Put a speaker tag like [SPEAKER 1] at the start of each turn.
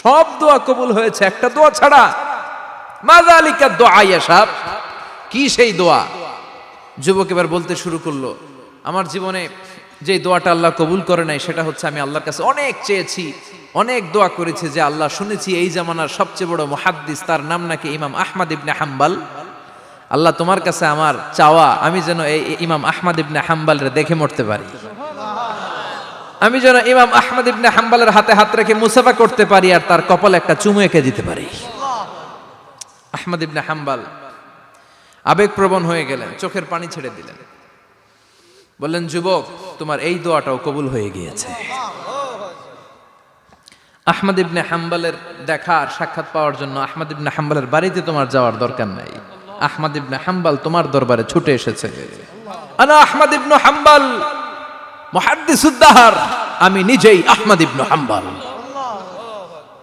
[SPEAKER 1] সব দোয়া কবুল হয়েছে, একটা দোয়া ছাড়া। মাযালিকা দুআ ইয়া শাব, কি সেই দোয়া? যুবক এবার বলতে শুরু করলো, আমার জীবনে যে দোয়াটা আল্লাহ কবুল করে নাই সেটা হচ্ছে আমি আল্লাহর কাছে অনেক চেয়েছি, অনেক দোয়া করেছি যে আল্লাহ, শুনেছি এই জামানার সবচেয়ে বড় মুহাদ্দিস, তার নাম নাকি ইমাম আহমদ ইবনে হাম্বল। আল্লাহ, তোমার কাছে আমার চাওয়া, আমি যেন এই ইমাম আহমদ ইবনে হাম্বলরে দেখে মরতে পারি, আমি যেন ইমাম আহমদ ইবনে হাম্বলের হাতে হাত রেখে মুসাফা করতে পারি আর তার কপালে একটা চুমু এঁকে দিতে পারি। আহমদ ইবনে হাম্বল আবেগপ্রবণ হয়ে গেলেন, চোখের পানি ছেড়ে দিলেন, বললেন, যুবক, তোমার এই দোয়াটাও কবুল হয়ে গিয়েছে। আহমদ ইবনে হাম্বলের দেখা আর সাক্ষাৎ পাওয়ার জন্য আহমদ ইবনে হাম্বলের বাড়িতে তোমার যাওয়ার দরকার নাই, আহমদ ইবনে হাম্বল তোমার দরবারে ছুটে এসেছে। আনা আহমদ ইবনে হাম্বল মুহাদ্দিসুদ দাহর, আমি নিজেই আহমদ ইবনে হাম্বল।